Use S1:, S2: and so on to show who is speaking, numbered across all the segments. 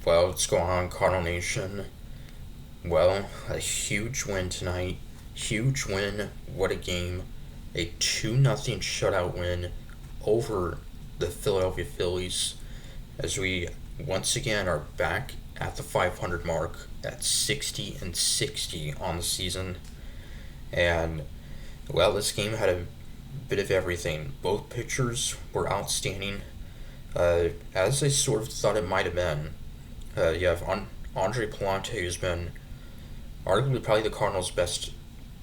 S1: Well, what's going on, Cardinal Nation? Well, a huge win tonight. Huge win. What a game. A 2-0 shutout win over the Philadelphia Phillies as we once again are back at the 500 mark at 60-60 on the season. And, well, this game had a bit of everything. Both pitchers were outstanding, as I sort of thought it might have been. You have Andre Palante, who's been arguably probably the Cardinals' best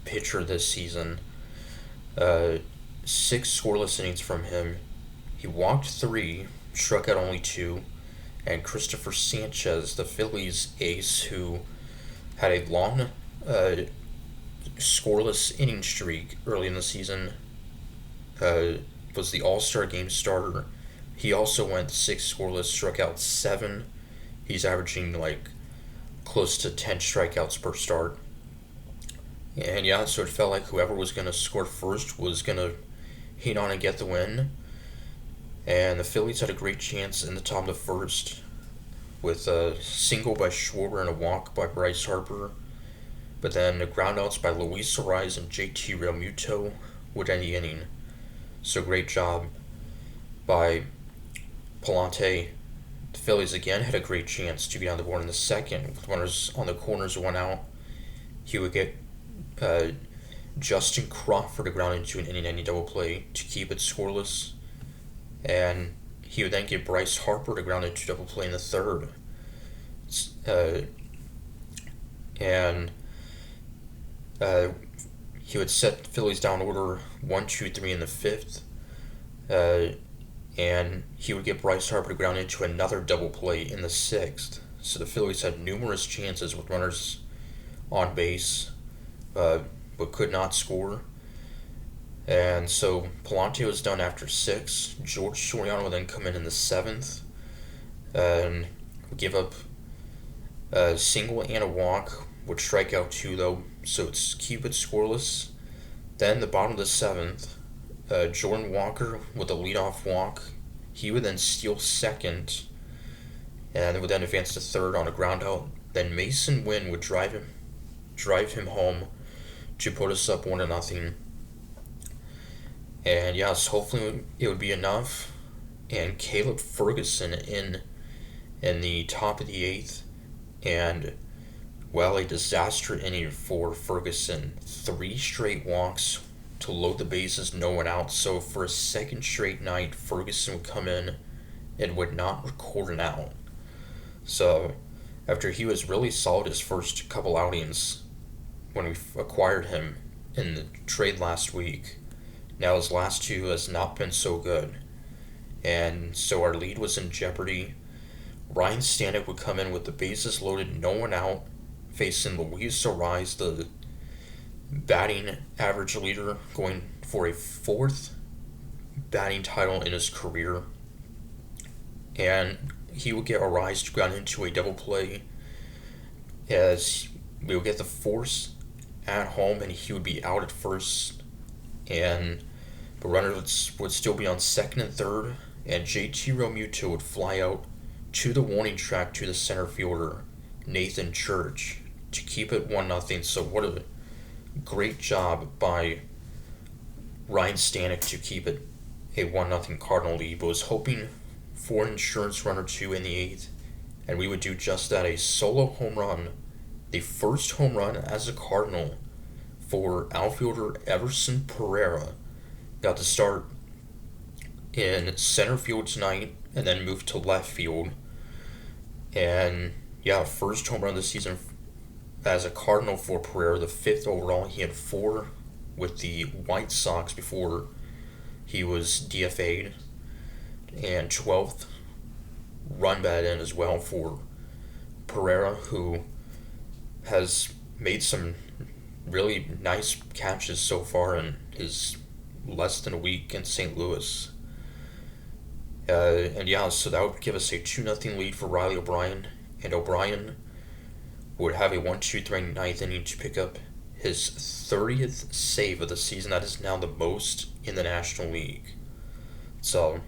S1: pitcher this season. Uh, 6 scoreless innings from him. He walked 3, struck out only 2, and Christopher Sanchez, the Phillies ace, who had a long scoreless inning streak early in the season, uh, was the All-Star game starter. He also went 6 scoreless, struck out 7. He's averaging like close to 10 strikeouts per start. And yeah, so it felt like whoever was going to score first was going to hang on and get the win. And the Phillies had a great chance in the top of the first with a single by Schwarber and a walk by Bryce Harper. But then the groundouts by Luis Ariz and JT Realmuto would end the inning. So great job by Palante. The Phillies again had a great chance to get on the board in the second with runners on the corners, 1 out. He would get Justin Crawford to ground into an inning-ending double play to keep it scoreless, and he would then get Bryce Harper to ground into double play in the third. Uh, and he would set the Phillies down order 1, 2, 3 in the fifth. And he would get Bryce Harper to ground into another double play in the sixth. So the Phillies had numerous chances with runners on base, but could not score. And so Palante was done after 6. George Soriano would then come in the seventh and give up a single and a walk, would strike out 2 though, so it's keep it scoreless. Then the bottom of the seventh, Jordan Walker with a leadoff walk. He would then steal second and would then advance to third on a ground out. Then Mason Wynn would drive him home to put us up 1-0. And yes, hopefully it would be enough. And Caleb Ferguson in the top of the 8th. And, well, a disaster inning for Ferguson. 3 straight walks to load the bases, no one out. So for a second straight night, Ferguson would come in and would not record an out. So after he was really solid his first couple outings when we acquired him in the trade last week, now his last 2 has not been so good. And so our lead was in jeopardy. Ryan Stanek would come in with the bases loaded, no one out, facing Luis Ariz, the batting average leader, going for a 4th batting title in his career. And he would get Ariz to ground into a double play as we would get the force at home and he would be out at first, and the runner would still be on second and third, and JT Realmuto would fly out to the warning track to the center fielder, Nathan Church, to keep it 1-0. So what a great job by Ryan Stanek to keep it a 1-0 Cardinal lead, but was hoping for an insurance run or 2 in the 8th, and we would do just that, a solo home run, the first home run as a Cardinal for outfielder Everson Pereira. Got to start in center field tonight and then moved to left field. And yeah, first home run of the season as a Cardinal for Pereira, the 5th overall. He had 4 with the White Sox before he was DFA'd, and 12th run batted in as well for Pereira, who has made some really nice catches so far in his less than a week in St. Louis. And yeah, so that would give us a 2-0 lead for Riley O'Brien, and O'Brien would have a 1-2-3 ninth inning to pick up his 30th save of the season. That is now the most in the National League. So,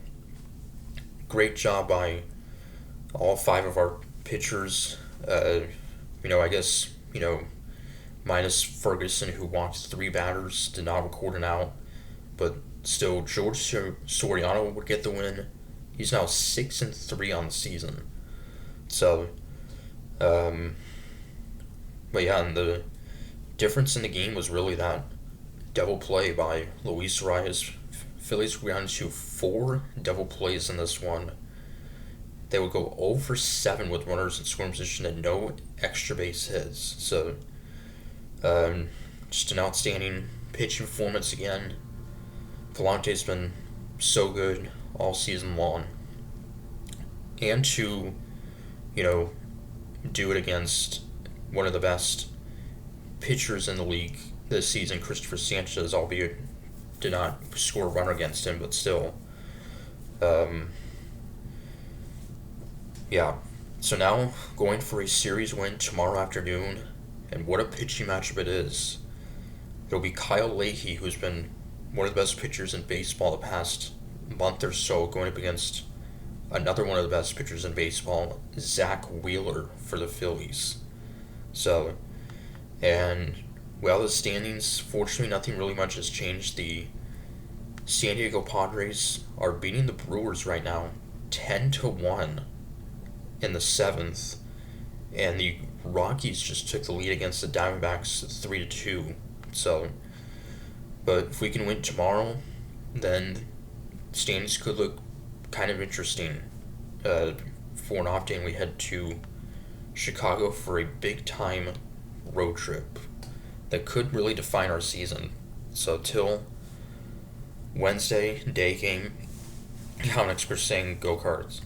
S1: great job by all 5 of our pitchers. I guess minus Ferguson, who walked three batters, did not record an out, but still, George Soriano would get the win. He's now 6-3 on the season. So, um, but yeah, and the difference in the game was really that double play by Luis Arias. Phillies were down to four double plays in this one. They would go 0 for 7 with runners in scoring position and no extra base hits. So, just an outstanding pitching performance again. Volante's been so good all season long. And to, you know, do it against one of the best pitchers in the league this season, Christopher Sanchez, albeit did not score a run against him, but still. Yeah. So now going for a series win tomorrow afternoon, and what a pitching matchup it is. It'll be Kyle Leahy, who's been one of the best pitchers in baseball the past month or so, going up against another one of the best pitchers in baseball, Zach Wheeler, for the Phillies. So, and well, the standings, fortunately, nothing really much has changed. The San Diego Padres are beating the Brewers right now, 10-1 in the seventh, and the Rockies just took the lead against the Diamondbacks 3-2. So, but if we can win tomorrow, then standings could look kind of interesting. For an off day, and we head to Chicago for a big time road trip that could really define our season. So till Wednesday day game, Comics were saying go Cards.